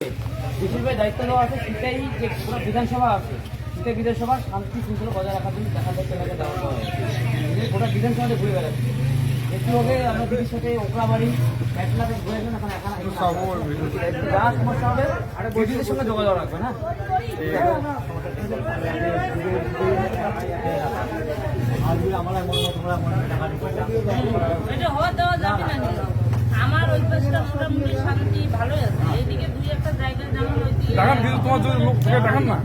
বেশিরভাগ দায়িত্ব দেওয়া আছে সেটাই যে কোনো বিধানসভা আছে সেটা বিধানসভার শান্তি শৃঙ্খলা বজায় রাখার জন্য দেখা যাচ্ছে এলাকা দেওয়া হয় গোটা বিধানসভাতে ঘুরে বেড়াচ্ছে একটু আগে আমরা দিদির সাথে ওকরাবাড়ি ব্যাটলাতে ঘুরেছেন এখন যা সমস্যা হবে আর বৈদ্যুতির সঙ্গে যোগাযোগ রাখবে না এটা হওয়া দেওয়া যাবে না। আমার ওই পাশটা মোটামুটি শান্তি ভালোই আছে। এইদিকে দুই একটা জায়গায় যেমন দেখান কিন্তু তোমার যদি লোক থেকে দেখান না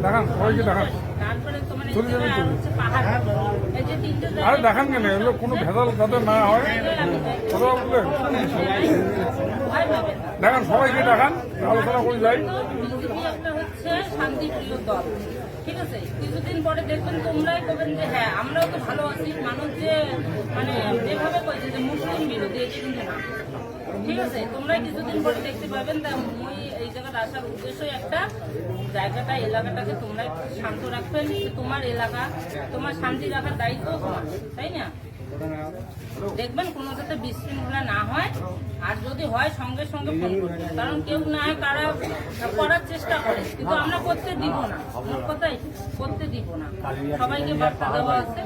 দেখান সবাইকে দেখান তারপরে তোমার এই জায়গায় আর হচ্ছে পাহাড় এই যে তিনটে আরে জায়গায় দেখান কেন এগুলো কোনো ভেজাল যাতে না হয় কথা বললেন ভয় পাবে না। দেখান সবাইকে দেখান আলোচনা করে যাই বিজেপি একটা হচ্ছে শান্তিপ্রিয় দল, ঠিক আছে? কিছুদিন পরে দেখবেন তোমরাই করবেন যে হ্যাঁ আমরাও তো ভালো আছি। মানুষ যে মানে যেভাবে কইছে যে মুসলিম বিরোধী এটা কিন্তু না, ঠিক আছে? তোমরাই কিছুদিন পরে দেখতে পাবেন। তা মই এই জায়গায় আসার উদ্দেশ্যই একটা জায়গাটা এলাকাটাকে তোমরা একটু শান্ত রাখবেন। তোমার এলাকা তোমার শান্তি রাখার দায়িত্ব তোমার, তাই না? দেখবেন কোনো যাতে বিশৃঙ্খলা না হয়, আর যদি হয় সঙ্গে সঙ্গে ফোন করবেন। কারণ কেউ না হয় কারা করার চেষ্টা করে, কিন্তু আমরা করতে দিব না। আমার কথাই করতে দিব না। সবাইকে বার্তা দেওয়া আছে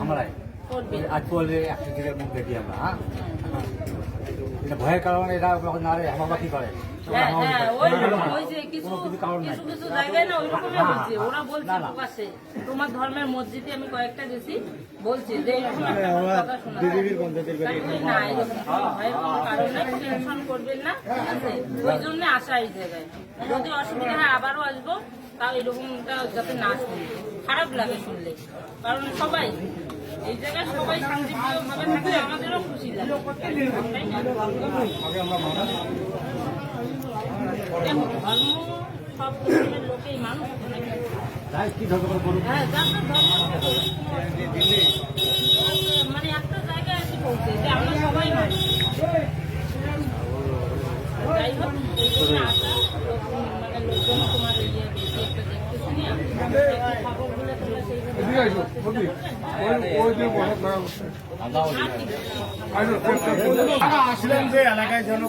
করবে। আজ বললে একটা দিনের মুখ দেখি আমরা হ্যাঁ এটা ভয়ের কারণে এরা নারে হামাবাকি করে হ্যাঁ হ্যাঁ ওই যে কিছু কিছু জায়গায় না ওইরকমই বলছে। ওরা বলছে প্রকাশ্যে তোমার ধর্মের মসজিদে আমি কয়েকটা গেছি বলছে যে এরকম একটা কথা শোনা যায়। না এরকম কোনো ভয়ের কোনো কারণ নেই, টেনশন করবেন না, ঠিক আছে? ওই জন্য আসা এই জায়গায়। যদি অসুবিধা হয় আবারও আসবো, তাও এরকমটা যাতে না শুনি। খারাপ লাগে শুনলে, কারণ সবাই এই জায়গায় সবাই শান্তিপ্রিয় ভাবে থাকলে আমাদেরও খুশি লাগে, তাই না? দেখো ধর্ম সব ধর্মের লোকেই মানুষ হ্যাঁ যার ধর্ম মানে একটা জায়গায় এসে পৌঁছে যে আমরা সবাই মানুষ। যাই হোক এই জন্য আসা মানে লোকজন তোমার ইয়ে বেশি একটা দেখতেছি না খবরগুলো তোমরা সেইভাবে আসলেন যে এলাকায় যেন